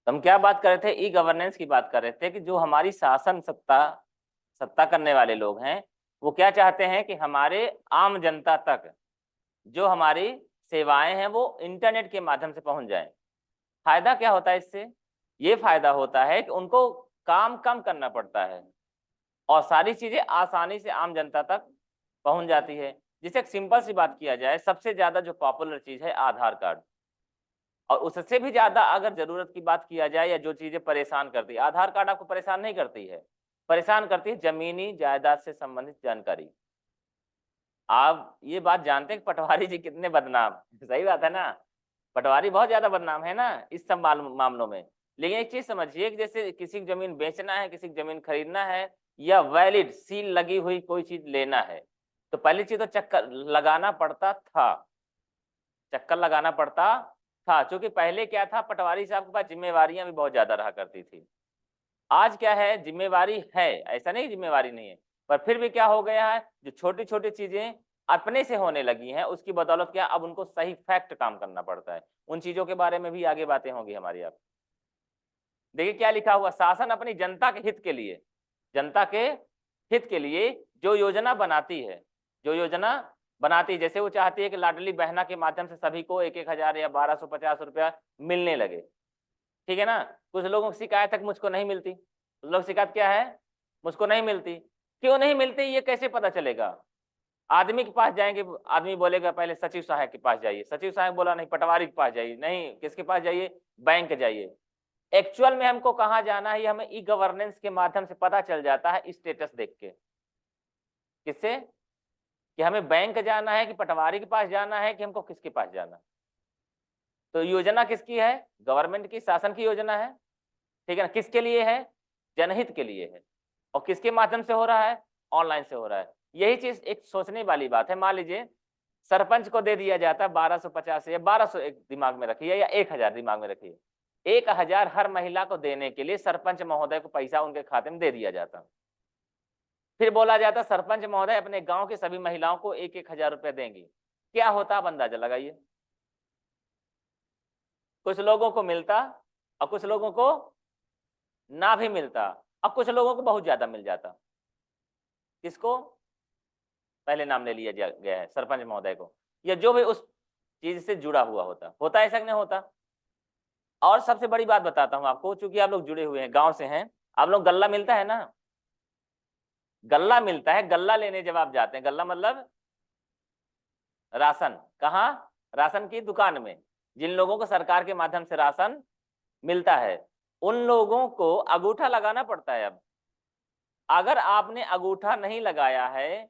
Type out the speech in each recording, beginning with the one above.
तो हम क्या बात कर रहे थे, ई गवर्नेंस की बात कर रहे थे कि जो हमारी शासन सत्ता करने वाले लोग हैं वो क्या चाहते हैं कि हमारे आम जनता तक जो हमारी सेवाएं हैं वो इंटरनेट के माध्यम से पहुंच जाएं। फायदा क्या होता है इससे? ये फायदा होता है कि उनको काम कम करना पड़ता है और सारी चीजें आसानी से आम जनता तक पहुंच जाती है। जिसे एक सिंपल सी बात किया जाए, सबसे ज्यादा जो पॉपुलर चीज है आधार कार्ड, और उससे भी ज्यादा अगर जरूरत की बात किया जाए या जो चीजें परेशान करती है, आधार कार्ड आपको परेशान नहीं करती है, परेशान करती है जमीनी जायदाद से संबंधित जानकारी। आप ये बात जानते हैं कि पटवारी जी कितने बदनाम सही बात है ना, पटवारी बहुत ज्यादा बदनाम है ना इस सब मामलों में। लेकिन एक चीज समझिए कि जैसे किसी की जमीन बेचना है, किसी की जमीन खरीदना है, या वैलिड सील लगी हुई कोई चीज लेना है, तो पहली चीज तो चक्कर लगाना पड़ता था, चक्कर लगाना पड़ता था। क्योंकि पहले क्या था, पटवारी साहब के पास जिम्मेवारियां भी बहुत ज्यादा रहा करती थी। आज क्या है, जिम्मेवारी है, ऐसा नहीं जिम्मेवारी नहीं है, पर फिर भी क्या हो गया है, जो छोटी छोटी चीजें अपने से होने लगी हैं उसकी बदौलत क्या अब उनको सही फैक्ट काम करना पड़ता है। उन चीजों के बारे में भी आगे बातें होंगी हमारी। आप देखिए क्या लिखा हुआ, शासन अपनी जनता के हित के लिए, जनता के हित के लिए जो योजना बनाती है, जो योजना बनाती है, जैसे वो चाहती है कि लाडली बहना के माध्यम से सभी को 1,000 या 1,250 रुपया मिलने लगे, ठीक है ना। कुछ लोगों की शिकायत है कि मुझको नहीं मिलती, लोग शिकायत क्या है, मुझको नहीं मिलती। क्यों नहीं मिलती ये कैसे पता चलेगा? आदमी के पास जाएंगे, आदमी बोलेगा पहले सचिव साहब के पास जाइए, सचिव साहब बोला नहीं पटवारी के पास जाइए, नहीं किसके पास जाइए, बैंक जाइए। एक्चुअल में हमको कहाँ जाना है ये हमें ई गवर्नेंस के माध्यम से पता चल जाता है, स्टेटस देख के। किससे? कि हमें बैंक जाना है कि पटवारी के पास जाना है कि हमको किसके पास जाना है। तो योजना किसकी है? गवर्नमेंट की, शासन की योजना है, ठीक है ना। किसके लिए है? जनहित के लिए है। और किसके माध्यम से हो रहा है? ऑनलाइन से हो रहा है। यही चीज एक सोचने वाली बात है। मान लीजिए सरपंच को दे दिया जाता है 1250 या 1200, एक दिमाग में रखिए, या 1,000 दिमाग में रखिए, 1,000 हर महिला को देने के लिए सरपंच महोदय को पैसा उनके खाते में दे दिया जाता। फिर बोला जाता सरपंच महोदय अपने गांव की सभी महिलाओं को 1,000 रुपए देंगी। क्या होता आप अंदाजा लगाइए। कुछ लोगों को मिलता और कुछ लोगों को ना भी मिलता, और कुछ लोगों को बहुत ज्यादा मिल जाता। किसको? पहले नाम ले लिया गया है सरपंच महोदय को, या जो भी उस चीज से जुड़ा हुआ होता ऐसा नहीं होता। और सबसे बड़ी बात बताता हूं आपको, चूंकि आप लोग जुड़े हुए हैं, गांव से हैं आप लोग, गल्ला मिलता है ना, गल्ला मिलता है। गल्ला लेने जब आप जाते हैं, गल्ला मतलब राशन, कहाँ? राशन की दुकान में। जिन लोगों को सरकार के माध्यम से राशन मिलता है उन लोगों को अंगूठा लगाना पड़ता है। अब अगर आपने अंगूठा नहीं लगाया है,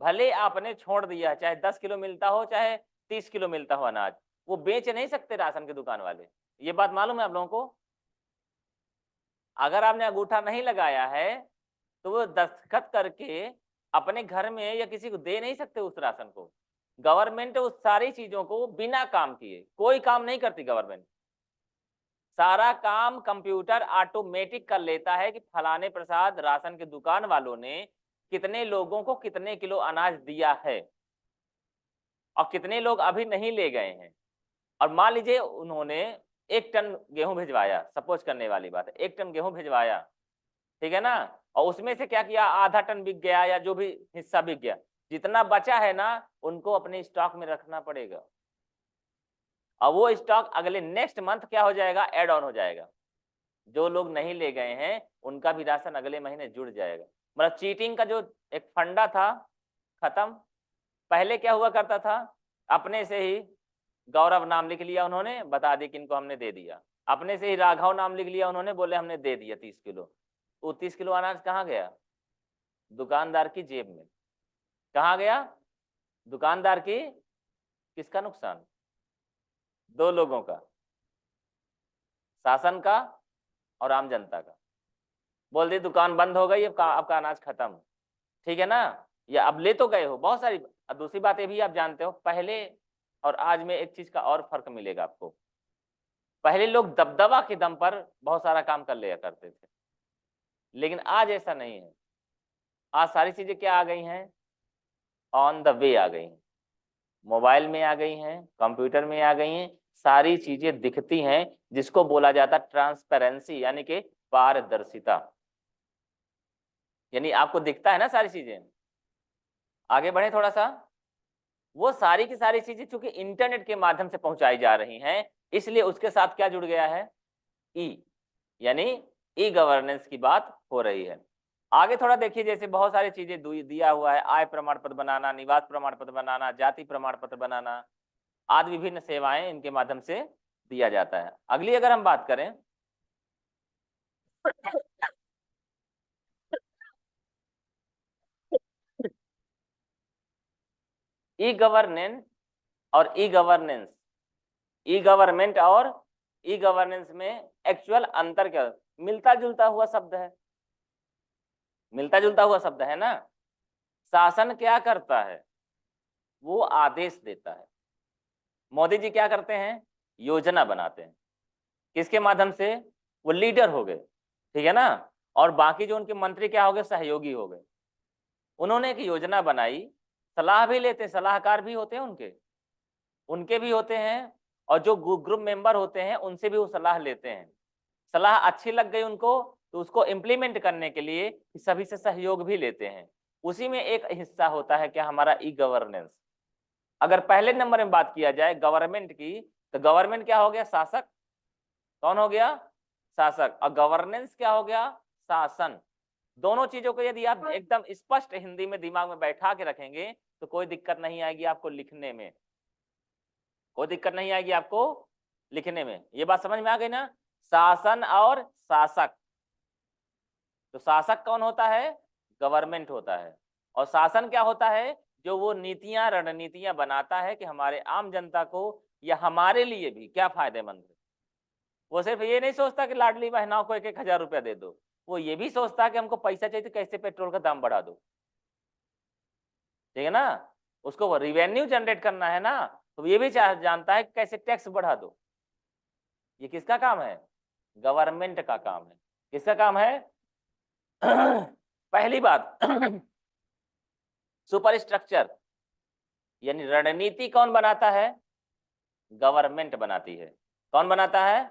भले आपने छोड़ दिया, चाहे 10 किलो मिलता हो चाहे 30 किलो मिलता हो अनाज, वो बेच नहीं सकते राशन की दुकान वाले। ये बात मालूम है आप लोगों को? अगर आपने अंगूठा नहीं लगाया है तो वो दस्तखत करके अपने घर में या किसी को दे नहीं सकते उस राशन को। गवर्नमेंट उस सारी चीजों को बिना काम किए, कोई काम नहीं करती गवर्नमेंट, सारा काम कंप्यूटर ऑटोमेटिक कर लेता है कि फलाने प्रसाद राशन की दुकान वालों ने कितने लोगों को कितने किलो अनाज दिया है और कितने लोग अभी नहीं ले गए हैं। और मान लीजिए उन्होंने 1 टन गेहूं भिजवाया, सपोज करने वाली बात है, 1 टन गेहूं भिजवाया, ठीक है ना, और उसमें से क्या किया, आधा टन बिक गया या जो भी हिस्सा बिक गया, जितना बचा है ना उनको अपने स्टॉक में रखना पड़ेगा। और वो स्टॉक अगले नेक्स्ट मंथ क्या हो जाएगा, एड ऑन हो जाएगा। जो लोग नहीं ले गए हैं उनका भी राशन अगले महीने जुड़ जाएगा। मतलब चीटिंग का जो एक फंडा था, खत्म। पहले क्या हुआ करता था, अपने से ही गौरव नाम लिख लिया उन्होंने, बता दी कि इनको हमने दे दिया। अपने से ही राघव नाम लिख लिया उन्होंने, बोले हमने दे दिया 30 किलो। वो 30 किलो अनाज कहाँ गया? दुकानदार की जेब में। कहाँ गया? दुकानदार की। किसका नुकसान? दो लोगों का, शासन का और आम जनता का। बोल दी दुकान बंद हो गई, अब आपका अनाज खत्म, ठीक है ना। या अब ले तो गए हो बहुत सारी। अब दूसरी बात ये भी आप जानते हो, पहले और आज में एक चीज का और फर्क मिलेगा आपको। पहले लोग दबदबा के दम पर बहुत सारा काम कर लिया करते थे, लेकिन आज ऐसा नहीं है। आज सारी चीजें क्या आ गई हैं, ऑन द वे आ गई हैं, मोबाइल में आ गई हैं, कंप्यूटर में आ गई हैं। सारी चीजें दिखती हैं, जिसको बोला जाता है ट्रांसपेरेंसी, यानी कि पारदर्शिता। यानी आपको दिखता है ना सारी चीजें। आगे बढ़े थोड़ा सा। वो सारी की सारी चीजें चूंकि इंटरनेट के माध्यम से पहुंचाई जा रही हैं, इसलिए उसके साथ क्या जुड़ गया है, ई, यानी ई गवर्नेंस की बात हो रही है। आगे थोड़ा देखिए, जैसे बहुत सारी चीजें दिया हुआ है, आय प्रमाण पत्र बनाना, निवास प्रमाण पत्र बनाना, जाति प्रमाण पत्र बनाना आदि विभिन्न सेवाएं इनके माध्यम से दिया जाता है। अगली अगर हम बात करें, ई गवर्नेंस और ई गवर्नेंस, ई गवर्नमेंट और ई गवर्नेंस में एक्चुअल अंतर क्या, मिलता जुलता हुआ शब्द है, मिलता जुलता हुआ शब्द है ना। शासन क्या करता है, वो आदेश देता है। मोदी जी क्या करते हैं, योजना बनाते हैं, किसके माध्यम से, वो लीडर हो गए, ठीक है ना। और बाकी जो उनके मंत्री क्या हो गए, सहयोगी हो गए। उन्होंने एक योजना बनाई, सलाह भी लेते, सलाहकार भी होते हैं उनके, उनके भी होते हैं, और जो ग्रुप मेंबर होते हैं उनसे भी वो सलाह लेते हैं। सलाह अच्छी लग गई उनको, तो उसको इम्प्लीमेंट करने के लिए सभी से सहयोग भी लेते हैं। उसी में एक हिस्सा होता है क्या, हमारा ई गवर्नेंस। अगर पहले नंबर में बात किया जाए गवर्नमेंट की, तो गवर्नमेंट क्या हो गया, शासक। कौन हो गया, शासक। और गवर्नेंस क्या हो गया, शासन। दोनों चीजों को यदि आप एकदम स्पष्ट हिंदी में दिमाग में बैठा के रखेंगे, तो कोई दिक्कत नहीं आएगी आपको लिखने में, कोई दिक्कत नहीं आएगी आपको लिखने में। ये बात समझ में आ गई ना, शासन और शासक। तो शासक कौन होता है, गवर्नमेंट होता है। और शासन क्या होता है, जो वो नीतियां रणनीतियां बनाता है कि हमारे आम जनता को या हमारे लिए भी क्या फायदेमंद है। वो सिर्फ ये नहीं सोचता कि लाडली बहनाओं को 1-1 हजार रुपया दे दो, वो ये भी सोचता है कि हमको पैसा चाहिए तो कैसे पेट्रोल का दाम बढ़ा दो, ठीक है ना। उसको रिवेन्यू जनरेट करना है ना, तो ये भी जानता है कि कैसे टैक्स बढ़ा दो। ये किसका काम है, गवर्नमेंट का काम है। किसका काम है पहली बात सुपर स्ट्रक्चर यानी रणनीति कौन बनाता है, गवर्नमेंट बनाती है। कौन बनाता है,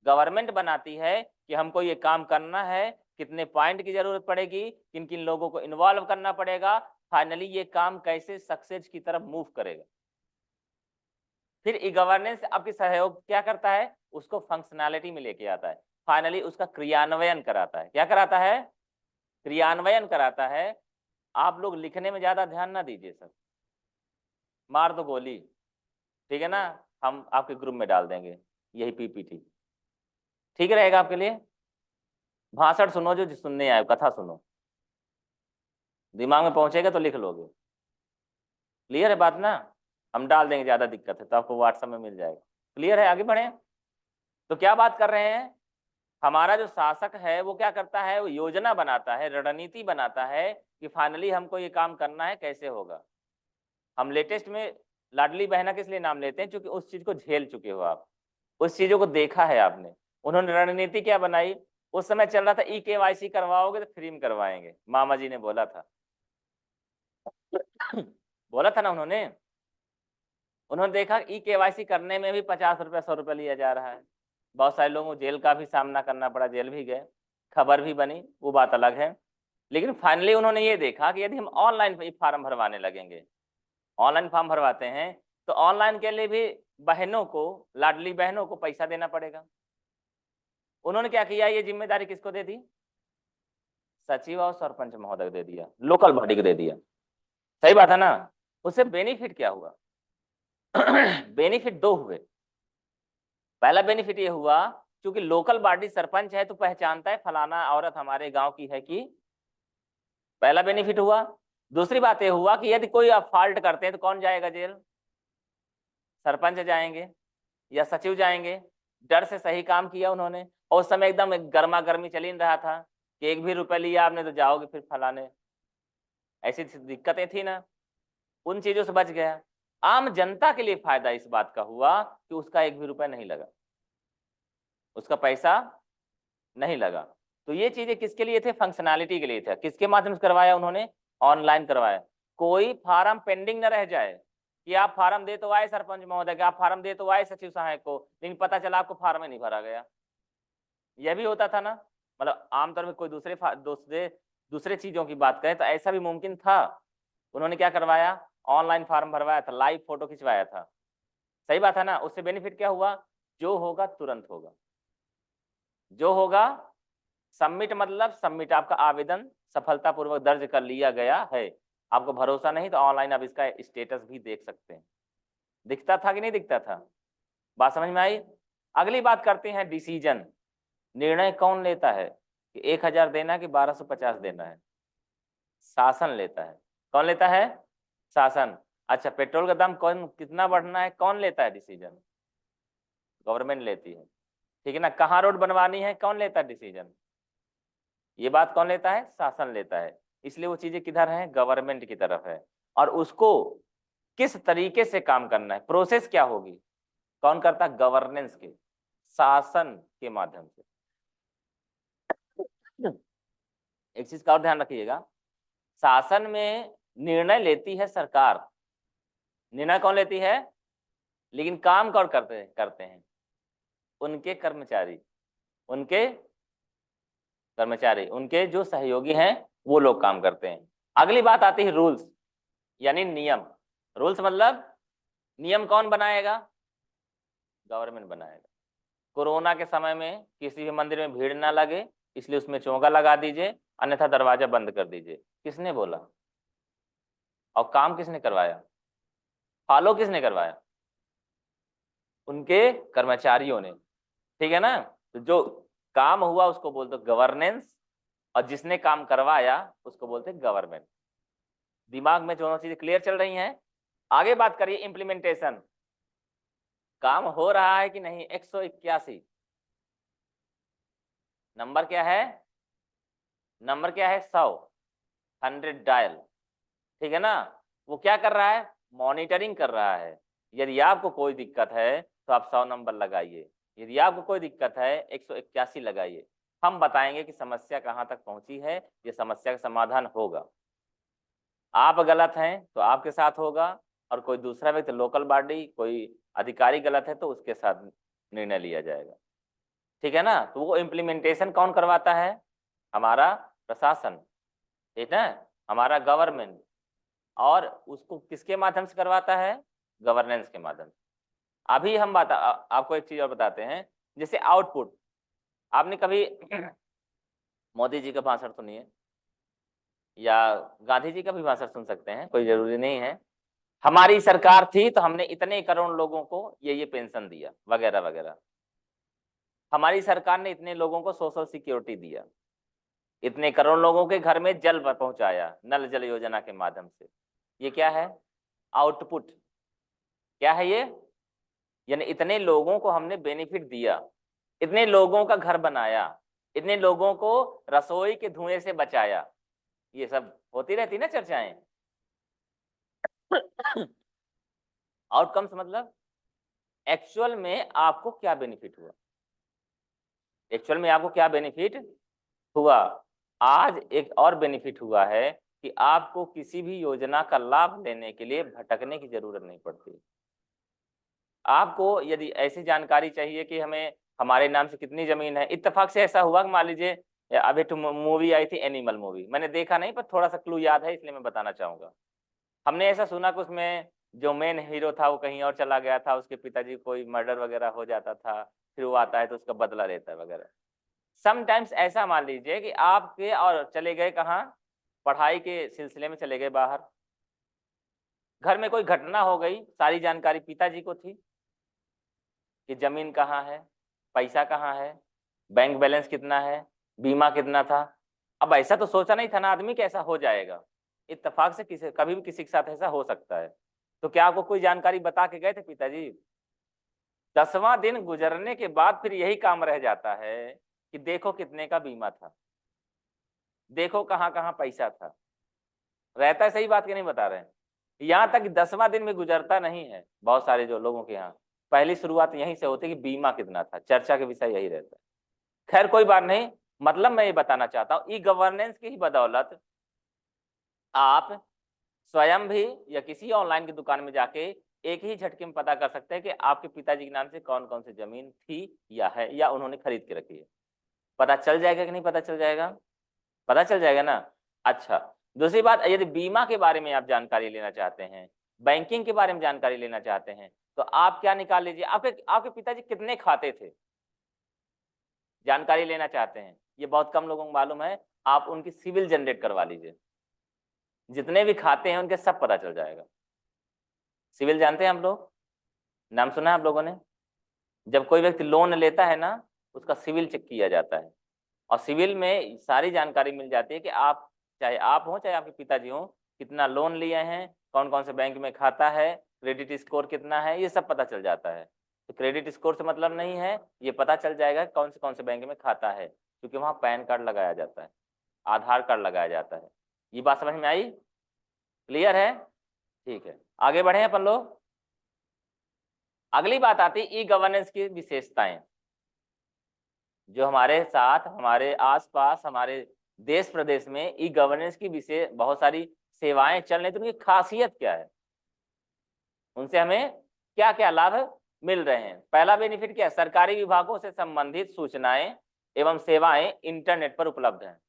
गवर्नमेंट बनाती है कि हमको ये काम करना है, कितने पॉइंट की जरूरत पड़ेगी, किन किन लोगों को इन्वॉल्व करना पड़ेगा, फाइनली ये काम कैसे सक्सेस की तरफ मूव करेगा। फिर ई गवर्नेंस आपकी सहयोग क्या करता है, उसको फंक्शनैलिटी में लेके आता है, फाइनली उसका क्रियान्वयन कराता है। क्या कराता है, क्रियान्वयन कराता है। आप लोग लिखने में ज्यादा ध्यान ना दीजिए सर, मार दो गोली, ठीक है ना, हम आपके ग्रुप में डाल देंगे यही पीपीटी, ठीक रहेगा आपके लिए। भाषण सुनो, जो सुनने आए, कथा सुनो, दिमाग में पहुंचेगा तो लिख लोगे। क्लियर है बात ना, हम डाल देंगे, ज्यादा दिक्कत है तो आपको व्हाट्सएप में मिल जाएगा। क्लियर है, आगे बढ़े। तो क्या बात कर रहे हैं, हमारा जो शासक है वो क्या करता है, वो योजना बनाता है, रणनीति बनाता है कि फाइनली हमको ये काम करना है, कैसे होगा। हम लेटेस्ट में लाडली बहना किस लिए नाम लेते हैं, क्योंकि उस चीज को झेल चुके हो आप, उस चीजों को देखा है आपने। उन्होंने रणनीति क्या बनाई, उस समय चल रहा था ई केवाईसी करवाओगे तो फ्री में करवाएंगे, मामा जी ने बोला था बोला था ना उन्होंने। उन्होंने देखा ई केवाईसी करने में भी 50 रुपया 100 रुपया लिया जा रहा है, बहुत सारे लोगों को जेल का भी सामना करना पड़ा, जेल भी गए, खबर भी बनी, वो बात अलग है। लेकिन फाइनली उन्होंने ये देखा कि यदि हम ऑनलाइन फॉर्म भरवाने लगेंगे, ऑनलाइन फॉर्म भरवाते हैं, तो ऑनलाइन के लिए भी बहनों को, लाडली बहनों को पैसा देना पड़ेगा। उन्होंने क्या किया, ये जिम्मेदारी किसको दे दी, सचिव और सरपंच महोदय को दे दिया, लोकल बॉडी को दे दिया। सही बात है ना। उससे बेनिफिट क्या हुआ बेनिफिट दो हुए। पहला बेनिफिट ये हुआ, क्योंकि लोकल बॉडी सरपंच है तो पहचानता है फलाना औरत हमारे गांव की है कि, पहला बेनिफिट हुआ। दूसरी बात ये हुआ कि यदि कोई आप फॉल्ट करते हैं तो कौन जाएगा जेल, सरपंच जाएंगे या सचिव जाएंगे। डर से सही काम किया उन्होंने, और उस समय एकदम गर्मा गर्मी चल ही रहा था कि 1 भी रुपया लिया आपने तो जाओगे फिर फलाने, ऐसी दिक्कतें थी ना, उन चीजों से बच गया। आम जनता के लिए फायदा इस बात का हुआ कि उसका 1 भी रुपया नहीं लगा, उसका पैसा नहीं लगा। तो ये चीजें किसके लिए थे, फंक्शनैलिटी के लिए था। किसके माध्यम से करवाया उन्होंने, ऑनलाइन करवाया। कोई फार्म पेंडिंग न रह जाए कि आप फार्म दे तो आए सरपंच महोदय के, आप फार्म दे तो आए सचिव सहायक को, लेकिन पता चला आपको फार्म ही नहीं भरा गया। यह भी होता था ना, मतलब आमतौर में कोई दूसरे चीजों की बात करें तो ऐसा भी मुमकिन था। उन्होंने क्या करवाया, ऑनलाइन फार्म भरवाया था, लाइव फोटो खिंचवाया था। सही बात है ना, उससे बेनिफिट क्या हुआ, जो होगा तुरंत होगा, जो होगा सबमिट, मतलब सबमिट, आपका आवेदन सफलतापूर्वक दर्ज कर लिया गया है। आपको भरोसा नहीं तो ऑनलाइन आप इसका स्टेटस भी देख सकते हैं। दिखता था कि नहीं दिखता था, बात समझ में आई। अगली बात करते हैं डिसीजन, निर्णय कौन लेता है कि 1000 देना है कि 1250 देना है, शासन लेता है। कौन लेता है, शासन। अच्छा, पेट्रोल का दाम कौन कितना बढ़ना है, कौन लेता है डिसीजन, गवर्नमेंट लेती है, ठीक है ना। कहाँ रोड बनवानी है, कौन लेता है डिसीजन, ये बात कौन लेता है, शासन लेता है। इसलिए वो चीजें किधर हैं, गवर्नमेंट की तरफ है। और उसको किस तरीके से काम करना है, प्रोसेस क्या होगी, कौन करता है, गवर्नेंस के, शासन के माध्यम से। एक चीज का और ध्यान रखिएगा, शासन में निर्णय लेती है सरकार, निर्णय कौन लेती है, लेकिन काम कौन करते हैं, उनके कर्मचारी, उनके जो सहयोगी हैं वो लोग काम करते हैं। अगली बात आती है रूल्स, यानी नियम। रूल्स मतलब नियम कौन बनाएगा, गवर्नमेंट बनाएगा। कोरोना के समय में किसी भी मंदिर में भीड़ ना लगे, इसलिए उसमें चौका लगा दीजिए, अन्यथा दरवाजा बंद कर दीजिए। किसने बोला, और काम किसने करवाया, फॉलो किसने करवाया, उनके कर्मचारियों ने, ठीक है ना। तो जो काम हुआ उसको बोलते गवर्नेंस, और जिसने काम करवाया उसको बोलते गवर्नमेंट। दिमाग में दोनों चीजें क्लियर चल रही हैं। आगे बात करिए इम्प्लीमेंटेशन, काम हो रहा है कि नहीं। 181 नंबर क्या है, नंबर क्या है, 100 डायल, ठीक है ना। वो क्या कर रहा है, मॉनिटरिंग कर रहा है। यदि आपको कोई दिक्कत है तो आप 100 नंबर लगाइए, यदि आपको कोई दिक्कत है 181 लगाइए। हम बताएंगे कि समस्या कहाँ तक पहुंची है, ये समस्या का समाधान होगा। आप गलत हैं तो आपके साथ होगा, और कोई दूसरा व्यक्ति, लोकल बॉडी, कोई अधिकारी गलत है तो उसके साथ निर्णय लिया जाएगा, ठीक है ना। तो वो इम्प्लीमेंटेशन कौन करवाता है, हमारा प्रशासन, ठीक है, हमारा गवर्नमेंट। और उसको किसके माध्यम से करवाता है, गवर्नेंस के माध्यम से। अभी हम आपको एक चीज और बताते हैं, जैसे आउटपुट। आपने कभी मोदी जी का भाषण सुनिए, या गांधी जी का भी भाषण सुन सकते हैं, कोई जरूरी नहीं है। हमारी सरकार थी तो हमने इतने करोड़ लोगों को ये पेंशन दिया, वगैरह वगैरह। हमारी सरकार ने इतने लोगों को सोशल सिक्योरिटी दिया, इतने करोड़ लोगों के घर में जल पहुंचाया, नल जल योजना के माध्यम से। ये क्या है, आउटपुट। क्या है ये, यानी इतने लोगों को हमने बेनिफिट दिया, इतने लोगों का घर बनाया, इतने लोगों को रसोई के धुएं से बचाया। ये सब होती रहती ना चर्चाएं। आउटकम्स मतलब एक्चुअल में आपको क्या बेनिफिट हुआ, एक्चुअल में आपको क्या बेनिफिट हुआ। आज एक और बेनिफिट हुआ है कि आपको किसी भी योजना का लाभ लेने के लिए भटकने की जरूरत नहीं पड़ती। आपको यदि ऐसी जानकारी चाहिए कि हमें हमारे नाम से कितनी जमीन है, इत्तेफाक से ऐसा हुआ कि मान लीजिए अभी तो मूवी आई थी एनिमल मूवी, मैंने देखा नहीं पर थोड़ा सा क्लू याद है, इसलिए मैं बताना चाहूंगा। हमने ऐसा सुना कि उसमें जो मेन हीरो था वो कहीं और चला गया था, उसके पिताजी कोई मर्डर वगैरह हो जाता था, फिर वो आता है तो उसका बदला लेता है वगैरह। समटाइम्स ऐसा मान लीजिए कि आपके और चले गए कहाँ, पढ़ाई के सिलसिले में चले गए बाहर, घर में कोई घटना हो गई, सारी जानकारी पिताजी को थी कि जमीन कहाँ है, पैसा कहाँ है, बैंक बैलेंस कितना है, बीमा कितना था। अब ऐसा तो सोचा नहीं था ना आदमी कैसा हो जाएगा, इत्तेफाक से किसी कभी भी किसी के साथ ऐसा हो सकता है। तो क्या आपको कोई जानकारी बता के गए थे पिताजी? 10वां दिन गुजरने के बाद फिर यही काम रह जाता है कि देखो कितने का बीमा था, देखो कहाँ कहाँ पैसा था। रहता है, सही बात की नहीं बता रहे हैं। यहाँ तक 10वां दिन में गुजरता नहीं है, बहुत सारे जो लोगों के यहाँ पहली शुरुआत यहीं से होती है कि बीमा कितना था, चर्चा के विषय यही रहता है। खैर कोई बात नहीं, मतलब मैं ये बताना चाहता हूँ ई गवर्नेंस की ही बदौलत आप स्वयं भी या किसी ऑनलाइन की दुकान में जाके एक ही झटके में पता कर सकते हैं कि आपके पिताजी के नाम से कौन कौन सी जमीन थी या है या उन्होंने खरीद के रखी है। पता चल जाएगा कि नहीं पता चल जाएगा? पता चल जाएगा ना। अच्छा, दूसरी बात, यदि बीमा के बारे में आप जानकारी लेना चाहते हैं, बैंकिंग के बारे में जानकारी लेना चाहते हैं, तो आप क्या निकाल लीजिए, आपके आपके पिताजी कितने खाते थे, जानकारी लेना चाहते हैं, ये बहुत कम लोगों को मालूम है। आप उनकी सिविल जनरेट करवा लीजिए, जितने भी खाते हैं उनके सब पता चल जाएगा। सिविल जानते हैं हम लोग, नाम सुना है आप लोगों ने? जब कोई व्यक्ति लोन लेता है ना, उसका सिविल चेक किया जाता है, और सिविल में सारी जानकारी मिल जाती है कि आप, चाहे आप हो चाहे आपके पिताजी हो, कितना लोन लिए हैं, कौन कौन से बैंक में खाता है, क्रेडिट स्कोर कितना है, ये सब पता चल जाता है। तो क्रेडिट स्कोर से मतलब नहीं है, ये पता चल जाएगा कौन से बैंक में खाता है, क्योंकि वहाँ पैन कार्ड लगाया जाता है, आधार कार्ड लगाया जाता है। ये बात समझ में आई? क्लियर है? ठीक है, आगे बढ़े अपन लोग। अगली बात आती है ई गवर्नेंस की विशेषताएं। जो हमारे साथ, हमारे आसपास, हमारे देश प्रदेश में ई गवर्नेंस की विशेष बहुत सारी सेवाएं चल रही, तो उनकी खासियत क्या है, उनसे हमें क्या क्या लाभ मिल रहे हैं। पहला बेनिफिट क्या है, सरकारी विभागों से संबंधित सूचनाएं एवं सेवाएं इंटरनेट पर उपलब्ध हैं।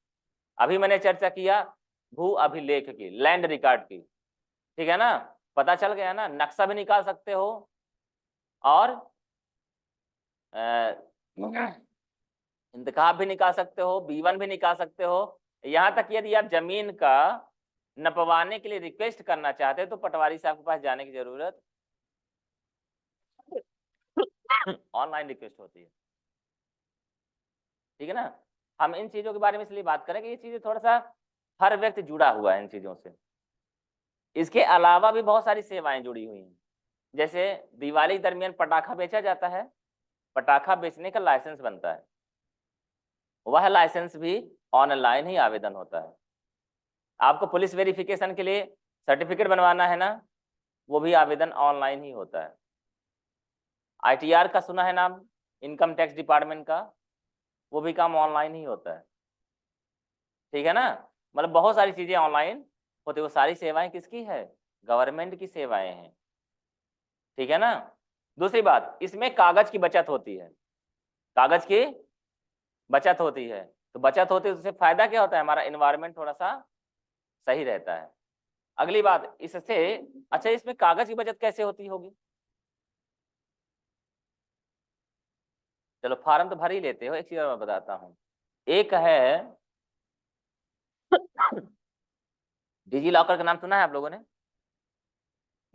अभी मैंने चर्चा किया भू अभिलेख की, लैंड रिकॉर्ड की, ठीक है ना, पता चल गया ना, नक्शा भी निकाल सकते हो और इंतखाब भी निकाल सकते हो, B1 भी निकाल सकते हो। यहाँ तक यदि आप जमीन का नपवाने के लिए रिक्वेस्ट करना चाहते हो तो पटवारी साहब के पास जाने की जरूरत ऑनलाइन रिक्वेस्ट होती है, ठीक है ना। हम इन चीजों के बारे में इसलिए बात करें कि ये चीजें थोड़ा सा हर व्यक्ति जुड़ा हुआ है इन चीजों से। इसके अलावा भी बहुत सारी सेवाएं जुड़ी हुई हैं, जैसे दिवाली दरमियान पटाखा बेचा जाता है, पटाखा बेचने का लाइसेंस बनता है, वह लाइसेंस भी ऑनलाइन ही आवेदन होता है। आपको पुलिस वेरिफिकेशन के लिए सर्टिफिकेट बनवाना है ना, वो भी आवेदन ऑनलाइन ही होता है। ITR का सुना है नाम, इनकम टैक्स डिपार्टमेंट का, वो भी काम ऑनलाइन ही होता है, ठीक है ना। मतलब बहुत सारी चीजें ऑनलाइन होती है, वो सारी सेवाएं किसकी है, गवर्नमेंट की सेवाएं हैं, ठीक है ना। दूसरी बात, इसमें कागज की बचत होती है, कागज की बचत होती है, तो बचत होती है तो उससे फायदा क्या होता है, हमारा एनवायरनमेंट थोड़ा सा सही रहता है। अगली बात इससे, अच्छा इसमें कागज की बचत कैसे होती होगी, चलो फार्म तो भर ही लेते हो, एक चीज मैं बताता हूँ। एक है डिजी लॉकर का नाम सुना है आप लोगों ने?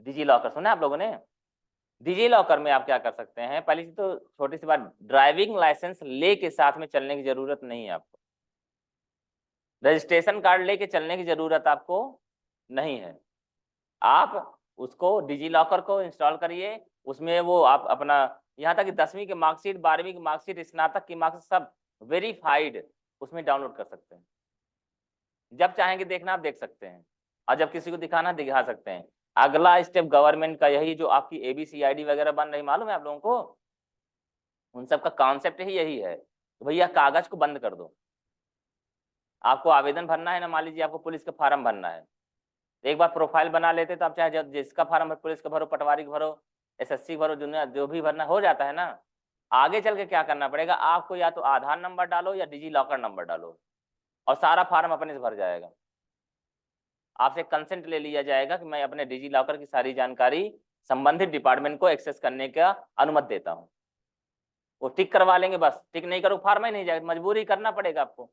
डिजी लॉकर सुना है आप लोगों ने? डिजी लॉकर में आप क्या कर सकते हैं, पहली चीज तो छोटी सी बात, ड्राइविंग लाइसेंस ले के साथ में चलने की जरूरत नहीं है आपको, रजिस्ट्रेशन कार्ड लेके चलने की जरूरत आपको नहीं है। आप उसको डिजी लॉकर को इंस्टॉल करिए, उसमें वो आप अपना, यहाँ तक कि 10वीं की मार्कशीट, 12वीं की मार्कशीट, स्नातक की मार्कशीट, सब वेरीफाइड उसमें डाउनलोड कर सकते हैं। जब चाहेंगे देखना आप देख सकते हैं, और जब किसी को दिखाना दिखा सकते हैं। अगला स्टेप गवर्नमेंट का यही, जो आपकी ABCID वगैरह बन रही, मालूम है आप लोगों को, उन सब का कॉन्सेप्ट ही यही है, तो भैया कागज को बंद कर दो। आपको आवेदन भरना है ना, मान लीजिए आपको पुलिस का फार्म भरना है, एक बार प्रोफाइल बना लेते तो आप चाहे जिसका फार्म भर, पुलिस का भरो, पटवारी का भरो, SSC भरो, जो भी भरना हो जाता है ना। आगे चल के क्या करना पड़ेगा आपको, या तो आधार नंबर डालो या डिजी लॉकर नंबर डालो, और सारा फार्म अपने से भर जाएगा। आपसे कंसेंट ले लिया जाएगा कि मैं अपने डिजी लॉकर की सारी जानकारी संबंधित डिपार्टमेंट को एक्सेस करने का अनुमति देता हूँ। वो टिक करवा लेंगे, बस टिक नहीं करो फार्म ही नहीं जाएगा, मजबूरी करना पड़ेगा आपको।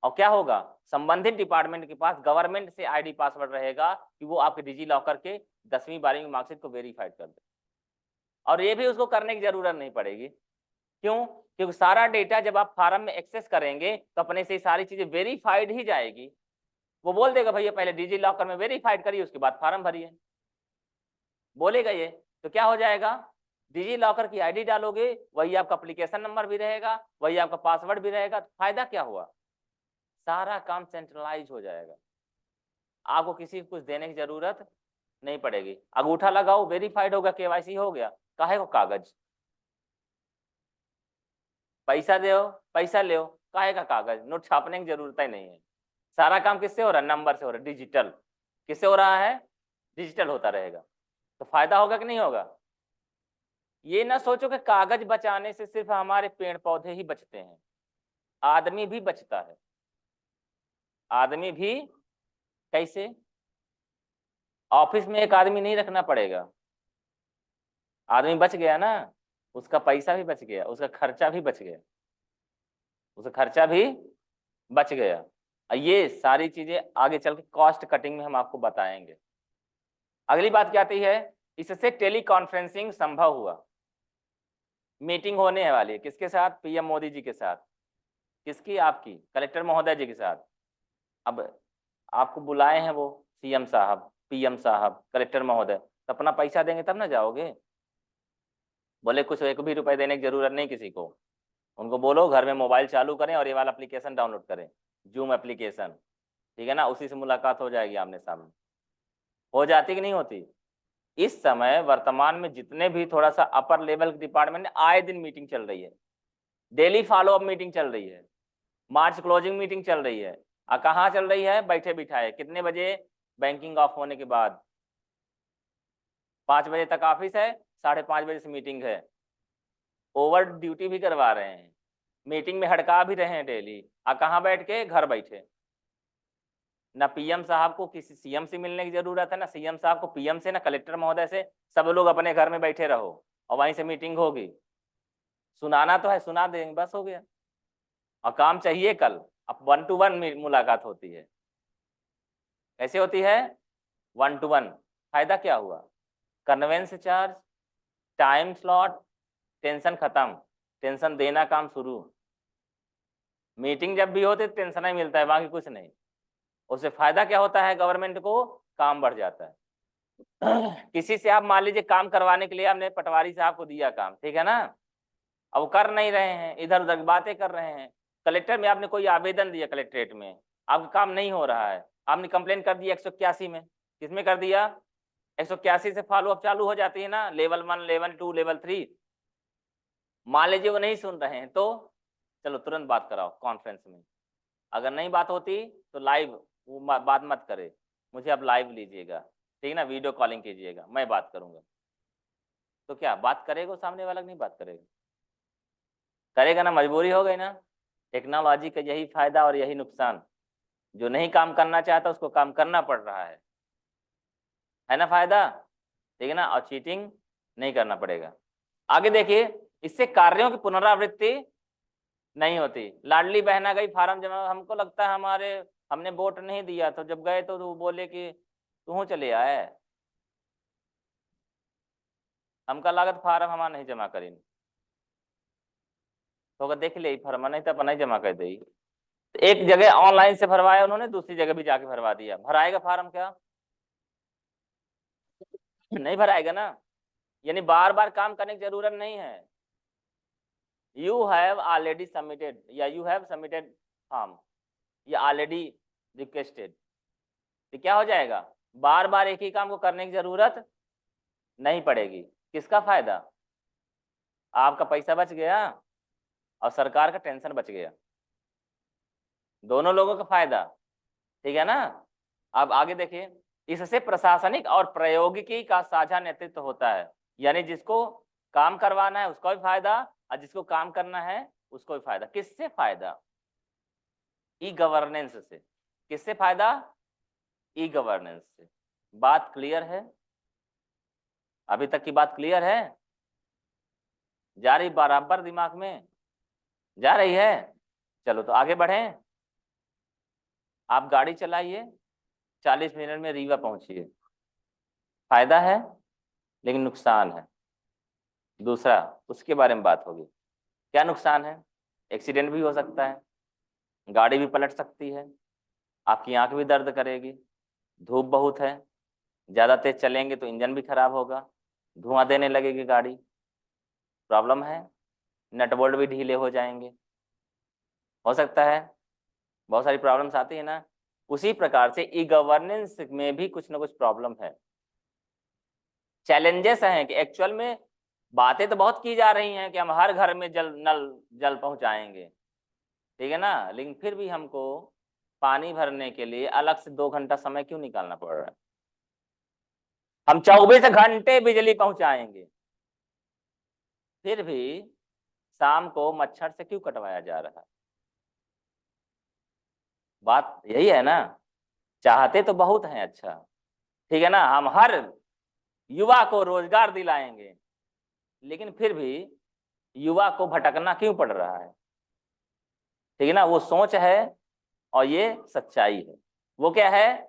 और क्या होगा, संबंधित डिपार्टमेंट के पास गवर्नमेंट से ID पासवर्ड रहेगा कि वो आपके डिजी लॉकर के 10वीं 12वीं मार्कशीट को वेरीफाइड कर दे। और ये भी उसको करने की जरूरत नहीं पड़ेगी, क्यों? क्योंकि सारा डेटा जब आप फार्म में एक्सेस करेंगे तो अपने से सारी चीजें वेरीफाइड ही जाएगी। वो बोल देगा भैया पहले डिजी लॉकर में वेरीफाइड करिए, उसके बाद फार्म भरिए, बोलेगा ये। तो क्या हो जाएगा, डिजी लॉकर की ID डालोगे, वही आपका एप्लीकेशन नंबर भी रहेगा, वही आपका पासवर्ड भी रहेगा, तो फायदा क्या हुआ, सारा काम सेंट्रलाइज हो जाएगा, आपको किसी को कुछ देने की जरूरत नहीं पड़ेगी। अंगूठा लगाओ वेरीफाइड होगा, KYC हो गया, काहे को कागज, पैसा दो पैसा लो, काहे का कागज, नोट छापने की जरूरत ही नहीं है, सारा काम किससे हो रहा है, नंबर से हो रहा है, डिजिटल। किससे हो रहा है? डिजिटल होता रहेगा। तो फायदा होगा कि नहीं होगा? ये ना सोचो कि कागज बचाने से सिर्फ हमारे पेड़ पौधे ही बचते हैं, आदमी भी बचता है। आदमी भी कैसे? ऑफिस में एक आदमी नहीं रखना पड़ेगा, आदमी बच गया ना, उसका पैसा भी बच गया, उसका खर्चा भी बच गया, उसका खर्चा भी बच गया। ये सारी चीजें आगे चल के कॉस्ट कटिंग में हम आपको बताएंगे। अगली बात क्या आती है? इससे टेली कॉन्फ्रेंसिंग संभव हुआ। मीटिंग होने वाली है किसके साथ? पीएम मोदी जी के साथ। किसकी? आपकी कलेक्टर महोदय जी के साथ। अब आपको बुलाए हैं वो सीएम साहब, पीएम साहब, कलेक्टर महोदय, तो अपना पैसा देंगे तब ना जाओगे। बोले कुछ एक भी रुपए देने की जरूरत नहीं किसी को, उनको बोलो घर में मोबाइल चालू करें और ये वाला एप्लीकेशन डाउनलोड करें, जूम एप्लीकेशन, ठीक है ना, उसी से मुलाकात हो जाएगी आमने सामने। हो जाती कि नहीं होती? इस समय वर्तमान में जितने भी थोड़ा सा अपर लेवल के डिपार्टमेंट, आए दिन मीटिंग चल रही है, डेली फॉलो अप मीटिंग चल रही है, मार्च क्लोजिंग मीटिंग चल रही है। कहाँ चल रही है? बैठे बिठाए। कितने बजे? बैंकिंग ऑफ होने के बाद 5 बजे तक ऑफिस है, 5:30 बजे से मीटिंग है। ओवर ड्यूटी भी करवा रहे हैं, मीटिंग में हड़का भी रहे हैं डेली। कहाँ बैठ के? घर बैठे। ना पीएम साहब को किसी सीएम से मिलने की जरूरत है, ना सीएम साहब को पीएम से, ना कलेक्टर महोदय से। सब लोग अपने घर में बैठे रहो और वहीं से मीटिंग होगी। सुनाना तो है, सुना देंगे, बस हो गया। और काम चाहिए कल। अब 1 to 1 मुलाकात होती है। कैसे होती है? 1 to 1। फायदा क्या हुआ? Conveyance charge, time slot, tension खत्म, टेंशन देना काम शुरू। मीटिंग जब भी होती है टेंशन ही मिलता है, बाकी कुछ नहीं। उससे फायदा क्या होता है? गवर्नमेंट को काम बढ़ जाता है। किसी से आप मान लीजिए काम करवाने के लिए आपने पटवारी साहब को दिया काम, ठीक है ना, अब वो कर नहीं रहे हैं, इधर उधर बातें कर रहे हैं। कलेक्टर में आपने कोई आवेदन दिया, कलेक्ट्रेट में आपका काम नहीं हो रहा है, आपने कंप्लेन कर दिया 181 में। किसमें कर दिया? 181 से फॉलो अप चालू हो जाती है ना, लेवल 1, लेवल 2, लेवल 3। मान लीजिए वो नहीं सुन रहे हैं, तो चलो तुरंत बात कराओ कॉन्फ्रेंस में। अगर नहीं बात होती तो लाइव वो बात मत करे, मुझे अब लाइव लीजिएगा, ठीक है ना, वीडियो कॉलिंग कीजिएगा, मैं बात करूंगा। तो क्या बात करेगा सामने वाला? नहीं बात करेगा, करेगा ना, मजबूरी हो गई ना। टेक्नोलॉजी का यही फायदा और यही नुकसान। जो नहीं काम करना चाहता उसको काम करना पड़ रहा है ना फायदा, ठीक है ना, और चीटिंग नहीं करना पड़ेगा। आगे देखिए, इससे कार्यों की पुनरावृत्ति नहीं होती। लाडली बहना गई फार्म जमा, हमको लगता है हमारे हमने वोट नहीं दिया, तो जब गए तो वो बोले कि तू चले आए, हमका लागत फार्म हमारा नहीं जमा करी, तो अगर देख ले फर्मा नहीं तो अपना ही जमा कर दे। एक जगह ऑनलाइन से भरवाया उन्होंने, दूसरी जगह भी जाके भरवा दिया। भराएगा फार्म क्या? नहीं भराएगा ना। यानी बार बार काम करने की जरूरत नहीं है। यू हैव ऑलरेडी सबमिटेड या यू हैव सबमिटेड फॉर्म, या ऑलरेडी रिक्वेस्टेड, तो क्या हो जाएगा? बार बार एक ही काम को करने की जरूरत नहीं पड़ेगी। किसका फायदा? आपका पैसा बच गया और सरकार का टेंशन बच गया, दोनों लोगों का फायदा, ठीक है ना। अब आगे देखिए, इससे प्रशासनिक और प्रौद्योगिकी का साझा नेतृत्व होता है। यानी जिसको काम करवाना है उसका भी फायदा और जिसको काम करना है उसको भी फायदा। किससे फायदा? ई गवर्नेंस से। किससे फायदा? ई गवर्नेंस से। बात क्लियर है? अभी तक की बात क्लियर है? जा रही बराबर दिमाग में? जा रही है? चलो तो आगे बढ़ें। आप गाड़ी चलाइए, 40 मिनट में रीवा पहुंचिए। फायदा है लेकिन नुकसान है। दूसरा उसके बारे में बात होगी। क्या नुकसान है? एक्सीडेंट भी हो सकता है, गाड़ी भी पलट सकती है, आपकी आंख भी दर्द करेगी, धूप बहुत है, ज़्यादा तेज चलेंगे तो इंजन भी खराब होगा, धुआं देने लगेगी गाड़ी, प्रॉब्लम है, नट बोल्ट भी ढीले हो जाएंगे, हो सकता है, बहुत सारी प्रॉब्लम्स आती है ना। उसी प्रकार से ई गवर्नेंस में भी कुछ ना कुछ प्रॉब्लम है, चैलेंजेस हैं कि एक्चुअल में बातें तो बहुत की जा रही हैं कि हम हर घर में जल पहुंचाएंगे, ठीक है ना, लेकिन फिर भी हमको पानी भरने के लिए अलग से 2 घंटा समय क्यों निकालना पड़ रहा है? हम 24 घंटे बिजली पहुंचाएंगे, फिर भी शाम को मच्छर से क्यों कटवाया जा रहा है? बात यही है ना। चाहते तो बहुत हैं, अच्छा ठीक है ना, हम हर युवा को रोजगार दिलाएंगे, लेकिन फिर भी युवा को भटकना क्यों पड़ रहा है? ठीक है ना, वो सोच है और ये सच्चाई है। वो क्या है?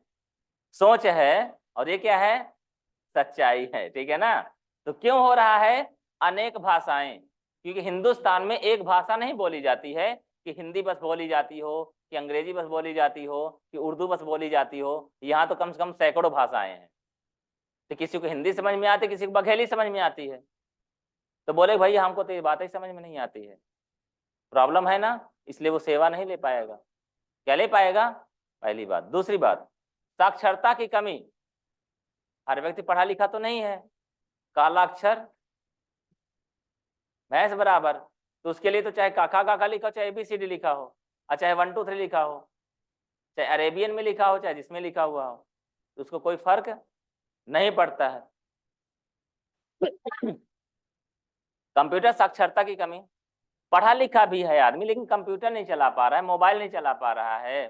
सोच है, और ये क्या है? सच्चाई है। ठीक है ना। तो क्यों हो रहा है? अनेक भाषाएं, क्योंकि हिंदुस्तान में एक भाषा नहीं बोली जाती है कि हिंदी बस बोली जाती हो, कि अंग्रेजी बस बोली जाती हो, कि उर्दू बस बोली जाती हो। यहाँ तो कम से कम सैकड़ों भाषाएं हैं। तो किसी को हिंदी समझ में आती, किसी को बघेली समझ में आती है। तो बोले भैया हमको तो ये बातें समझ में नहीं आती है। प्रॉब्लम है ना, इसलिए वो सेवा नहीं ले पाएगा। क्या ले पाएगा? पहली बात। दूसरी बात, साक्षरता की कमी। हर व्यक्ति पढ़ा लिखा तो नहीं है, काला अक्षर भैंस बराबर। तो उसके लिए तो चाहे काका काका लिखा हो, चाहे ABCD लिखा हो, और चाहे 1 2 3 लिखा हो, चाहे अरेबियन में लिखा हो, चाहे जिसमें लिखा हुआ हो, तो उसको कोई फर्क नहीं पड़ता है। कंप्यूटर साक्षरता की कमी। पढ़ा लिखा भी है आदमी, लेकिन कंप्यूटर नहीं चला पा रहा है, मोबाइल नहीं चला पा रहा है,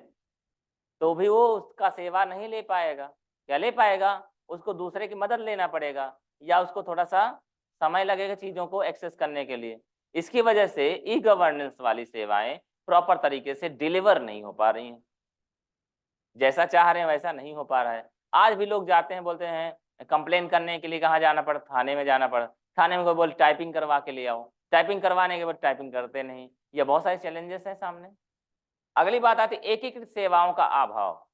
तो भी वो उसका सेवा नहीं ले पाएगा। क्या ले पाएगा? उसको दूसरे की मदद लेना पड़ेगा, या उसको थोड़ा सा समय लगेगा चीजों को एक्सेस करने के लिए। इसकी वजह से ई गवर्नेंस वाली सेवाएं प्रॉपर तरीके से डिलीवर नहीं हो पा रही हैं। जैसा चाह रहे हैं वैसा नहीं हो पा रहा है। आज भी लोग जाते हैं, बोलते हैं कंप्लेन करने के लिए कहाँ जाना पड़ा? थाने में जाना पड़ा। थाने में कोई बोल टाइपिंग करवा के ले आओ, टाइपिंग करवाने के बाद टाइपिंग करते नहीं। ये बहुत सारे चैलेंजेस हैं सामने। अगली बात आती है एकीकृत सेवाओं का अभाव।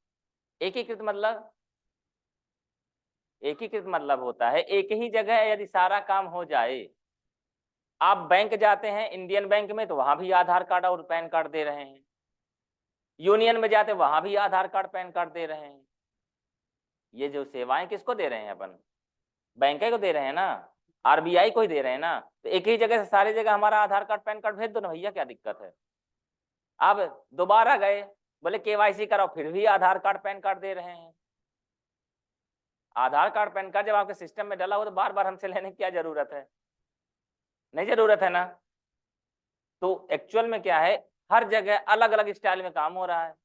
एकीकृत मतलब, एकीकृत मतलब होता है एक ही जगह यदि सारा काम हो जाए। आप बैंक जाते हैं इंडियन बैंक में, तो वहां भी आधार कार्ड और पैन कार्ड दे रहे हैं। यूनियन में जाते हैं, वहां भी आधार कार्ड पैन कार्ड दे रहे हैं। ये जो सेवाएं किसको दे रहे हैं? अपन बैंक को दे रहे हैं ना, RBI को ही दे रहे हैं ना। तो एक ही जगह से सारी जगह हमारा आधार कार्ड पैन कार्ड भेज दो ना भैया, क्या दिक्कत है? अब दोबारा गए, बोले KYC कराओ, फिर भी आधार कार्ड पैन कार्ड दे रहे हैं। आधार कार्ड पैन कार्ड जब आपके सिस्टम में डला हो तो बार बार हमसे लेने की क्या जरूरत है? नहीं जरूरत है ना। तो एक्चुअल में क्या है, हर जगह अलग अलग स्टाइल में काम हो रहा है।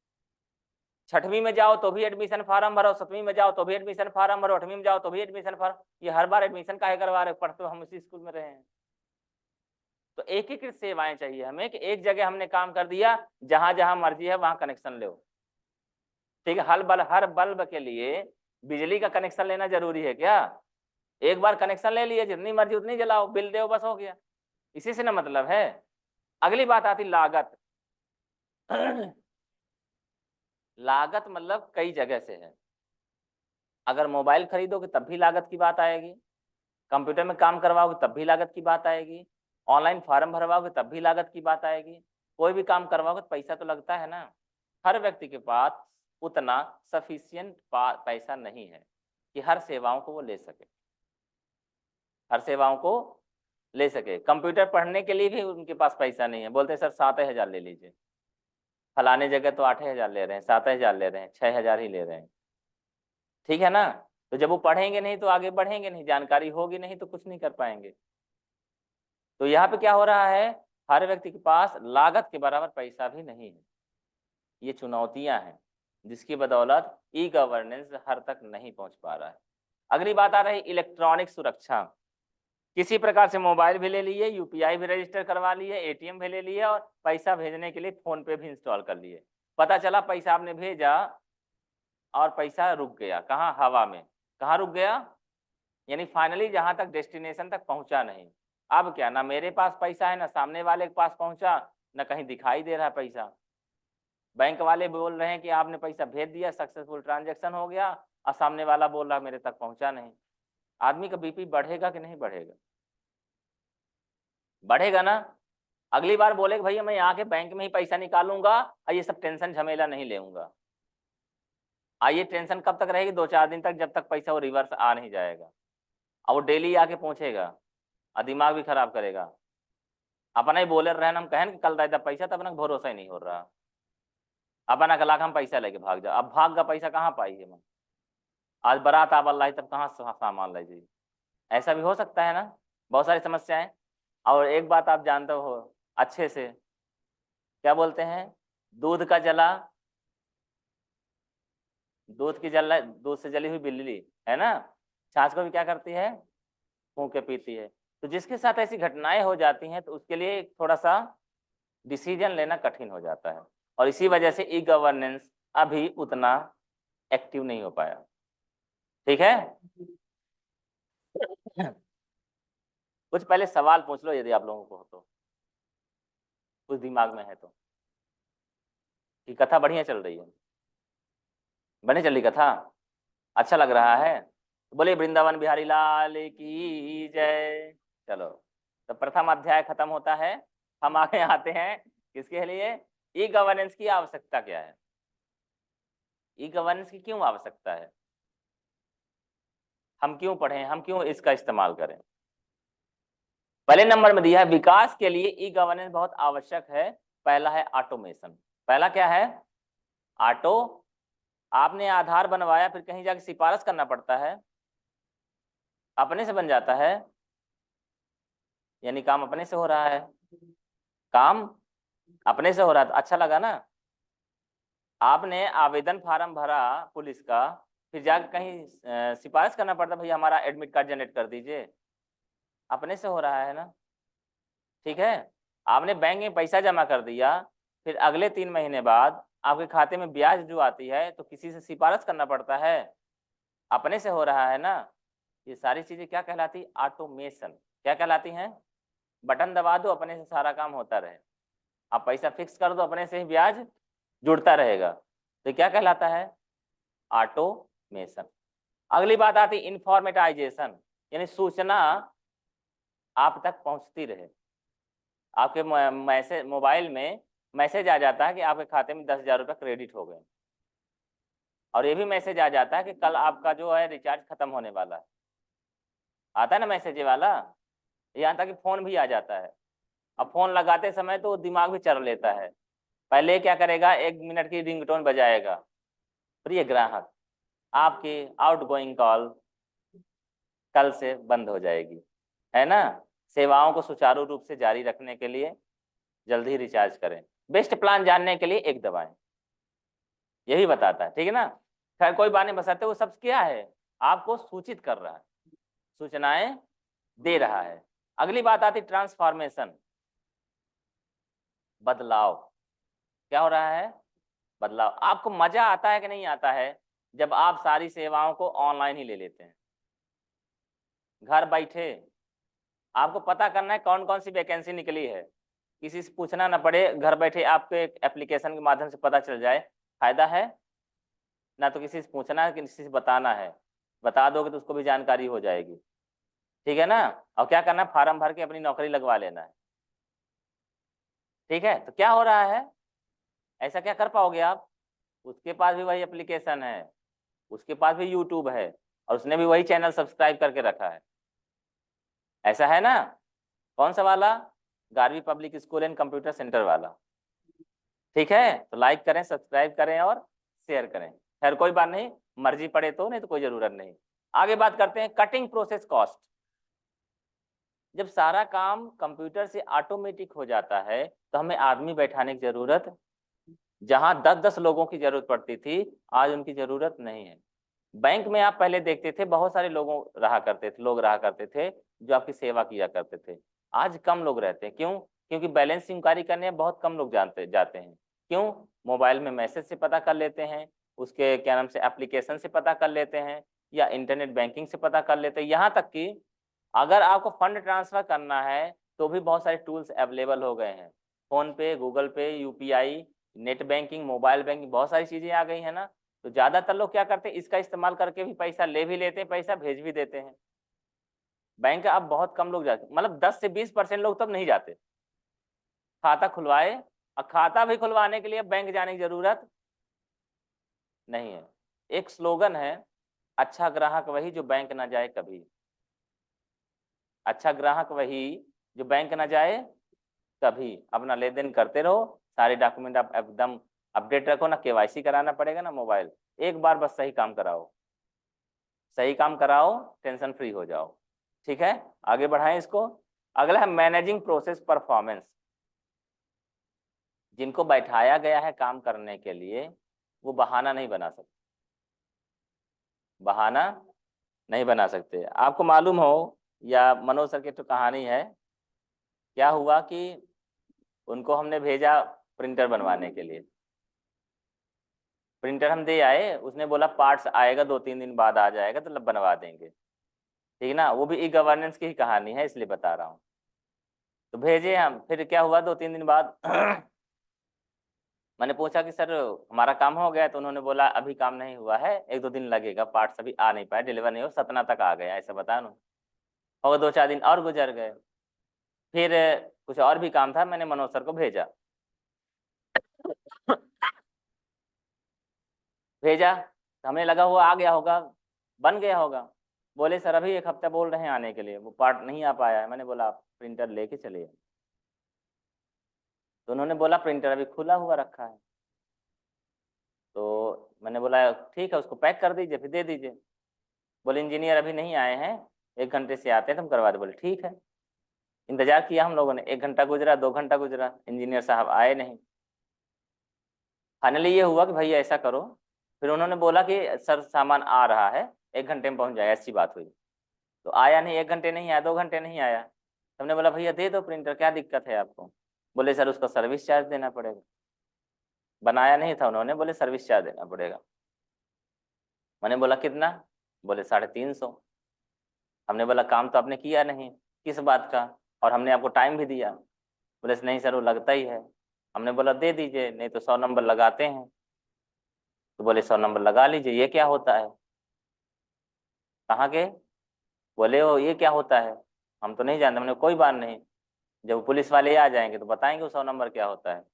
6वीं में जाओ तो भी एडमिशन फार्म भरो, 7वीं में जाओ तो भी एडमिशन फार्म भरो, 8वीं में जाओ तो भी एडमिशन फार्म। ये हर बार एडमिशन काहे करवा रहे? पढ़ते तो हम उसी स्कूल में रहे हैं। तो एकीकृत सेवाएं चाहिए हमें, कि एक जगह हमने काम कर दिया, जहां जहां मर्जी है वहां कनेक्शन लो। ठीक है, हर बल्ब के लिए बिजली का कनेक्शन लेना जरूरी है क्या? एक बार कनेक्शन ले लिए, जितनी मर्जी उतनी जलाओ, बिल दो, बस हो गया। इसी से ना मतलब है। अगली बात आती लागत। लागत मतलब कई जगह से है। अगर मोबाइल खरीदोगे तब भी लागत की बात आएगी, कंप्यूटर में काम करवाओगे तब भी लागत की बात आएगी, ऑनलाइन फॉर्म भरवाओगे तब भी लागत की बात आएगी। कोई भी काम करवाओगे तो पैसा तो लगता है ना। हर व्यक्ति के पास उतना सफिशियंट पैसा नहीं है कि हर सेवाओं को वो ले सके, हर सेवाओं को ले सके। कंप्यूटर पढ़ने के लिए भी उनके पास पैसा नहीं है, बोलते हैं सर 7,000 ले लीजिए। फलाने जगह तो 8,000 ले रहे हैं, 7,000 ले रहे हैं, 6,000 ही ले रहे हैं। ठीक है ना। तो जब वो पढ़ेंगे नहीं तो आगे बढ़ेंगे नहीं, जानकारी होगी नहीं तो कुछ नहीं कर पाएंगे। तो यहाँ पे क्या हो रहा है, हर व्यक्ति के पास लागत के बराबर पैसा भी नहीं है। ये चुनौतियां हैं जिसकी बदौलत ई गवर्नेंस हर तक नहीं पहुंच पा रहा है। अगली बात आ रही इलेक्ट्रॉनिक सुरक्षा। किसी प्रकार से मोबाइल भी ले लिए, UPI भी रजिस्टर करवा लिए, ATM भी ले लिए, और पैसा भेजने के लिए फोन पे भी इंस्टॉल कर लिए। पता चला पैसा आपने भेजा और पैसा रुक गया, कहाँ? हवा में। कहाँ रुक गया? यानी फाइनली जहां तक डेस्टिनेशन तक पहुंचा नहीं। अब क्या, ना मेरे पास पैसा है, ना सामने वाले के पास पहुंचा, ना कहीं दिखाई दे रहा पैसा। बैंक वाले बोल रहे हैं कि आपने पैसा भेज दिया, सक्सेसफुल ट्रांजैक्शन हो गया, और सामने वाला बोल रहा मेरे तक पहुंचा नहीं। आदमी का BP बढ़ेगा कि नहीं बढ़ेगा? बढ़ेगा ना। अगली बार बोले कि भैया मैं यहाँ के बैंक में ही पैसा निकालूंगा और ये सब टेंशन झमेला नहीं लेऊंगा। ये टेंशन कब तक रहेगी? 2-4 दिन तक, जब तक पैसा वो रिवर्स आ नहीं जाएगा। और वो डेली आके पहुंचेगा और दिमाग भी खराब करेगा। अपना ही बोले रहना, हम कहें कि कल रहता पैसा, तो अपना भरोसा ही नहीं हो रहा। अब बना लाख हम पैसा लेके भाग जाओ, अब भाग का पैसा कहाँ पाई है? आज बारात आप अल्लाह तब कहाँ से सामान ले जाइए? ऐसा भी हो सकता है ना, बहुत सारी समस्याएं। और एक बात आप जानते हो अच्छे से, क्या बोलते हैं, दूध का जला, दूध से जली हुई बिल्ली है ना, छाछ को भी क्या करती है, फूंक के पीती है। तो जिसके साथ ऐसी घटनाएं हो जाती हैं तो उसके लिए थोड़ा सा डिसीजन लेना कठिन हो जाता है, और इसी वजह से ई गवर्नेंस अभी उतना एक्टिव नहीं हो पाया। ठीक है, कुछ पहले सवाल पूछ लो यदि आप लोगों को हो तो, कुछ दिमाग में है तो। कि कथा बढ़िया चल रही है, बढ़िया चल रही कथा, अच्छा लग रहा है? तो बोले वृंदावन बिहारी लाल की जय। चलो, तो प्रथम अध्याय खत्म होता है, हम आगे आते हैं किसके लिए, ई गवर्नेंस की आवश्यकता क्या है, ई गवर्नेंस की क्यों आवश्यकता है, हम क्यों पढ़ें, हम क्यों इसका इस्तेमाल करें। पहले नंबर में दिया है विकास के लिए ई गवर्नेंस बहुत आवश्यक है। पहला है ऑटोमेशन। पहला क्या है, ऑटो। आपने आधार बनवाया, फिर कहीं जाके सिफारिश करना पड़ता है, अपने से बन जाता है, यानी काम अपने से हो रहा है, काम अपने से हो रहा है, तो अच्छा लगा ना। आपने आवेदन फार्म भरा पुलिस का, फिर जाकर कहीं सिफारिश करना पड़ता, भैया हमारा एडमिट कार्ड जनरेट कर दीजिए, अपने से हो रहा है ना। ठीक है, आपने बैंक में पैसा जमा कर दिया, फिर अगले 3 महीने बाद आपके खाते में ब्याज जो आती है तो किसी से सिफारिश करना पड़ता है, अपने से हो रहा है ना। ये सारी चीजें क्या कहलाती, ऑटोमेशन। क्या कहलाती हैं, बटन दबा दो अपने से सारा काम होता रहे, आप पैसा फिक्स कर दो अपने से ही ब्याज जुड़ता रहेगा, तो क्या कहलाता है, ऑटोमेशन। अगली बात आती इन्फॉर्मेटाइजेशन, यानी सूचना आप तक पहुंचती रहे। आपके मैसेज मोबाइल में मैसेज आ जाता है कि आपके खाते में 10,000 रुपये क्रेडिट हो गए, और ये भी मैसेज आ जाता है कि कल आपका जो है रिचार्ज खत्म होने वाला है, आता है ना मैसेज वाला। यहाँ तक कि फोन भी आ जाता है। अब फोन लगाते समय तो दिमाग भी चर लेता है, पहले क्या करेगा, 1 मिनट की रिंगटोन बजाएगा, प्रिय ग्राहक आपकी आउटगोइंग कॉल कल से बंद हो जाएगी, है ना। सेवाओं को सुचारू रूप से जारी रखने के लिए जल्दी ही रिचार्ज करें, बेस्ट प्लान जानने के लिए एक दबाएं, यही बताता है। ठीक है ना, खैर कोई बात नहीं, बसाते वो सब क्या है, आपको सूचित कर रहा है, सूचनाएं दे रहा है। अगली बात आती ट्रांसफॉर्मेशन, बदलाव। क्या हो रहा है, बदलाव। आपको मजा आता है कि नहीं आता है जब आप सारी सेवाओं को ऑनलाइन ही ले लेते हैं, घर बैठे आपको पता करना है कौन कौन सी वैकेंसी निकली है, किसी से पूछना ना पड़े, घर बैठे आपको एक एप्लीकेशन के माध्यम से पता चल जाए, फायदा है ना। तो किसी से पूछना है, किसी से बताना है, बता दोगे तो उसको भी जानकारी हो जाएगी। ठीक है ना, और क्या करना है, फार्म भर के अपनी नौकरी लगवा लेना है। ठीक है, तो क्या हो रहा है, ऐसा क्या कर पाओगे आप, उसके पास भी वही एप्लीकेशन है, उसके पास भी यूट्यूब है, और उसने भी वही चैनल सब्सक्राइब करके रखा है, ऐसा है ना। कौन सा वाला, Garvi public school and computer centre वाला। ठीक है, तो लाइक करें, सब्सक्राइब करें और शेयर करें। खैर कोई बात नहीं, मर्जी पड़े तो, नहीं तो कोई जरूरत नहीं। आगे बात करते हैं कटिंग प्रोसेस कॉस्ट। जब सारा काम कंप्यूटर से ऑटोमेटिक हो जाता है तो हमें आदमी बैठाने की जरूरत, जहां 10-10 लोगों की जरूरत पड़ती थी आज उनकी जरूरत नहीं है। बैंक में आप पहले देखते थे बहुत सारे लोग रहा करते थे जो आपकी सेवा किया करते थे। आज कम लोग रहते हैं, क्यों, क्योंकि बैलेंस इंक्वायरी करने बहुत कम लोग जानते जाते हैं। क्यों, मोबाइल में मैसेज से पता कर लेते हैं, उसके क्या नाम से एप्लीकेशन से पता कर लेते हैं, या इंटरनेट बैंकिंग से पता कर लेते हैं। यहाँ तक कि अगर आपको फंड ट्रांसफर करना है तो भी बहुत सारे टूल्स अवेलेबल हो गए हैं, फोन पे, गूगल पे, UPI, net banking, mobile banking, बहुत सारी चीजें आ गई है ना। तो ज्यादातर लोग क्या करते हैं, इसका इस्तेमाल करके भी पैसा ले भी लेते हैं, पैसा भेज भी देते हैं। बैंक अब बहुत कम लोग जाते, मतलब 10 से 20% लोग तब नहीं जाते खाता खुलवाए, और खाता भी खुलवाने के लिए बैंक जाने की जरूरत नहीं है। एक स्लोगन है, अच्छा ग्राहक वही जो बैंक ना जाए कभी, अच्छा ग्राहक वही जो बैंक ना जाए कभी। अपना लेन देन करते रहो, सारे डॉक्यूमेंट आप एकदम अपडेट रखो ना, केवाईसी कराना पड़ेगा ना मोबाइल, एक बार बस सही काम कराओ, सही काम कराओ, टेंशन फ्री हो जाओ। ठीक है, आगे बढ़ाएं इसको। अगला है मैनेजिंग प्रोसेस परफॉर्मेंस। जिनको बैठाया गया है काम करने के लिए वो बहाना नहीं बना सकते, बहाना नहीं बना सकते। आपको मालूम हो या मनोज सर की तो कहानी है, क्या हुआ कि उनको हमने भेजा प्रिंटर बनवाने के लिए। प्रिंटर हम दे आए, उसने बोला पार्ट्स आएगा 2-3 दिन बाद आ जाएगा तो बनवा देंगे। ठीक ना, वो भी ई गवर्नेंस की ही कहानी है इसलिए बता रहा हूँ। तो भेजे हम, फिर क्या हुआ 2-3 दिन बाद मैंने पूछा कि सर हमारा काम हो गया, तो उन्होंने बोला अभी काम नहीं हुआ है, 1-2 दिन लगेगा, पार्ट्स अभी आ नहीं पाए, डिलीवर नहीं हो, 17 तक आ गया, ऐसा बता ना। और 2-4 दिन और गुजर गए। फिर कुछ और भी काम था, मैंने मनोज सर को भेजा भेजा तो हमें लगा वो आ गया होगा, बन गया होगा। बोले सर अभी 1 हफ्ता बोल रहे हैं आने के लिए, वो पार्ट नहीं आ पाया है। मैंने बोला आप प्रिंटर लेके चलिए। तो उन्होंने बोला प्रिंटर अभी खुला हुआ रखा है। तो मैंने बोला ठीक है, उसको पैक कर दीजिए फिर दे दीजिए। बोले इंजीनियर अभी नहीं आए हैं, 1 घंटे से आते हैं, तुम करवा दो। बोले ठीक है। इंतजार किया हम लोगों ने, 1 घंटा गुजरा, 2 घंटा गुजरा, इंजीनियर साहब आए नहीं। फाइनली ये हुआ कि भाई ऐसा करो, फिर उन्होंने बोला कि सर सामान आ रहा है, 1 घंटे में पहुंच जाएगा, ऐसी बात हुई। तो आया नहीं, 1 घंटे नहीं आया, 2 घंटे नहीं आया। तो हमने बोला भैया दे दो प्रिंटर, क्या दिक्कत है आपको। बोले सर उसका सर्विस चार्ज देना पड़ेगा। बनाया नहीं था उन्होंने, बोले सर्विस चार्ज देना पड़ेगा। मैंने बोला कितना। बोले 350। हमने बोला काम तो आपने किया नहीं, किस बात का, और हमने आपको टाइम भी दिया। बोले नहीं सर वो लगता ही है। हमने बोला दे दीजिए, नहीं तो 100 नंबर लगाते हैं। तो बोले 100 नंबर लगा लीजिए, ये क्या होता है। कहाँ के। बोले वो ये क्या होता है, हम तो नहीं जानते। हमने कोई बात नहीं, जब पुलिस वाले आ जाएंगे तो बताएंगे वो 100 नंबर क्या होता है।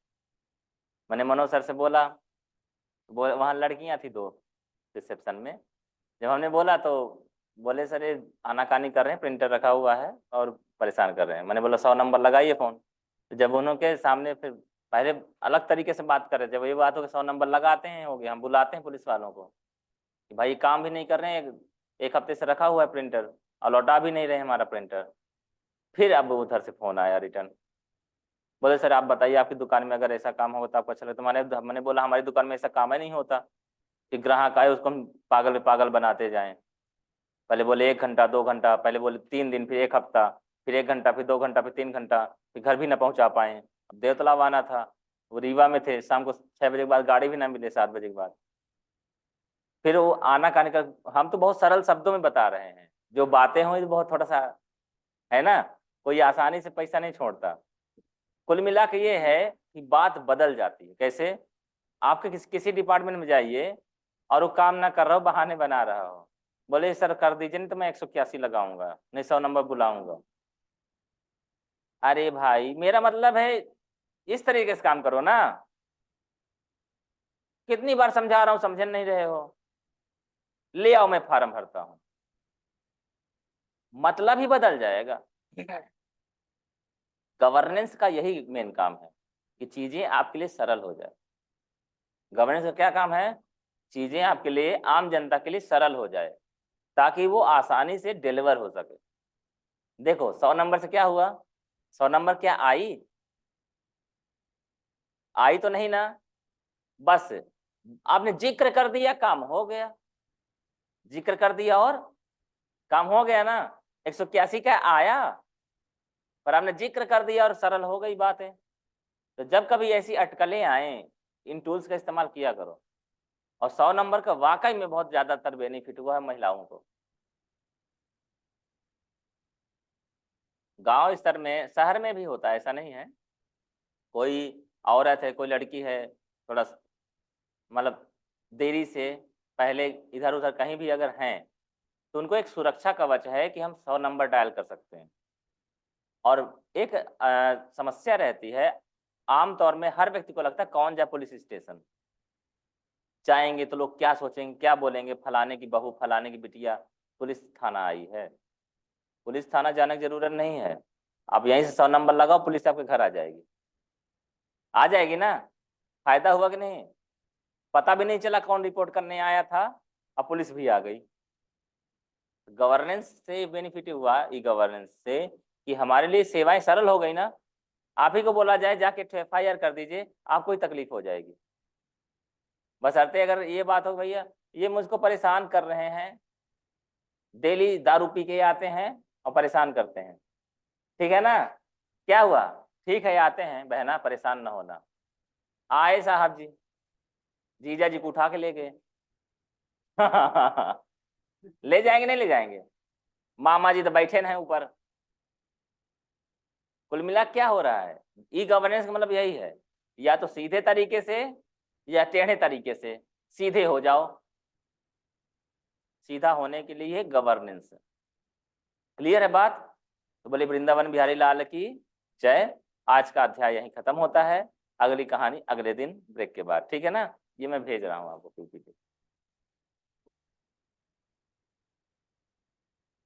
मैंने मनोज सर से बोला, तो बोले वहाँ लड़कियां थी 2 रिसेप्शन में। जब हमने बोला तो बोले सर ये आनाकानी कर रहे हैं, प्रिंटर रखा हुआ है और परेशान कर रहे हैं। मैंने बोला 100 नंबर लगाइए फ़ोन। तो जब उनके सामने फिर पहले अलग तरीके से बात कर रहे थे, जब ये बात हो कि 100 नंबर लगाते हैं हो गया, हम बुलाते हैं पुलिस वालों को कि भाई काम भी नहीं कर रहे हैं, 1 हफ्ते से रखा हुआ है प्रिंटर और लौटा भी नहीं रहे हमारा प्रिंटर। फिर अब उधर से फ़ोन आया रिटर्न। बोले सर आप बताइए आपकी दुकान में अगर ऐसा काम होगा तो आपको अच्छा लगता। मैंने बोला हमारी दुकान में ऐसा काम ही नहीं होता कि ग्राहक आए उसको हम पागल पागल बनाते जाएं। पहले बोले 1 घंटा 2 घंटा, पहले बोले 3 दिन, फिर 1 हफ्ता, फिर 1 घंटा, फिर 2 घंटा, फिर 3 घंटा, फिर घर भी ना पहुंचा पाए। अब देवतलाब आना था, वो रीवा में थे, शाम को 6 बजे के बाद गाड़ी भी ना मिले, 7 बजे के बाद। फिर वो आना काने का, हम तो बहुत सरल शब्दों में बता रहे हैं, जो बातें हुई बहुत थोड़ा सा है ना, कोई आसानी से पैसा नहीं छोड़ता। कुल मिला के ये है कि बात बदल जाती है। कैसे, आपके किसी डिपार्टमेंट में जाइए और वो काम ना कर रहा हो, बहाने बना रहा हो, बोले सर कर दीजिए नहीं तो मैं 181 लगाऊंगा, नहीं 100 नंबर बुलाऊंगा। अरे भाई मेरा मतलब है इस तरीके से काम करो ना। कितनी बार समझा रहा हूँ, समझ नहीं रहे हो, ले आओ मैं फॉर्म भरता हूँ, मतलब ही बदल जाएगा। गवर्नेंस का यही मेन काम है कि चीजें आपके लिए सरल हो जाए। गवर्नेंस का क्या काम है, चीजें आपके लिए, आम जनता के लिए सरल हो जाए ताकि वो आसानी से डिलीवर हो सके। देखो 100 नंबर से क्या हुआ, 100 नंबर क्या आई, आई तो नहीं ना, बस आपने जिक्र कर दिया काम हो गया, जिक्र कर दिया और काम हो गया ना। 181 का आया पर आपने जिक्र कर दिया और सरल हो गई बात है। तो जब कभी ऐसी अटकलें आए, इन टूल्स का इस्तेमाल किया करो। और 100 नंबर का वाकई में बहुत ज्यादातर बेनिफिट हुआ है महिलाओं को। गांव स्तर में, शहर में भी होता है, ऐसा नहीं है। कोई औरत है, कोई लड़की है, थोड़ा मतलब देरी से पहले इधर उधर कहीं भी अगर हैं, तो उनको एक सुरक्षा कवच है कि हम 100 नंबर डायल कर सकते हैं। और एक समस्या रहती है, आमतौर में हर व्यक्ति को लगता है कौन जाए पुलिस स्टेशन, जाएंगे तो लोग क्या सोचेंगे, क्या बोलेंगे, फलाने की बहू, फलाने की बिटिया पुलिस थाना आई है। पुलिस थाना जाने की जरूरत नहीं है, आप यहीं से 100 नंबर लगाओ, पुलिस आपके घर आ जाएगी, आ जाएगी ना। फायदा हुआ कि नहीं? पता भी नहीं चला कौन रिपोर्ट करने आया था, अब पुलिस भी आ गई। गवर्नेंस से बेनिफिट हुआ, ई गवर्नेंस से, कि हमारे लिए सेवाएं सरल हो गई ना। आप ही को बोला जाए जाके FIR कर दीजिए, आपको ही तकलीफ हो जाएगी। बशर्ते अगर ये बात हो भैया ये मुझको परेशान कर रहे हैं, डेली दारू पी के आते हैं और परेशान करते हैं, ठीक है ना, क्या हुआ, ठीक है आते हैं बहना, परेशान ना होना। आए साहब जी, जीजा जी को उठा के ले गए। ले जाएंगे नहीं ले जाएंगे, मामा जी तो बैठे हैं ऊपर। कुल मिला क्या हो रहा है, ई गवर्नेंस का मतलब यही है, या तो सीधे तरीके से या टेढ़े तरीके से, सीधे हो जाओ। सीधा होने के लिए गवर्नेंस। क्लियर है बात? तो बोले वृंदावन बिहारी लाल की जय। आज का अध्याय यहीं खत्म होता है, अगली कहानी अगले दिन ब्रेक के बाद, ठीक है ना। ये मैं भेज रहा हूँ आपको PPT।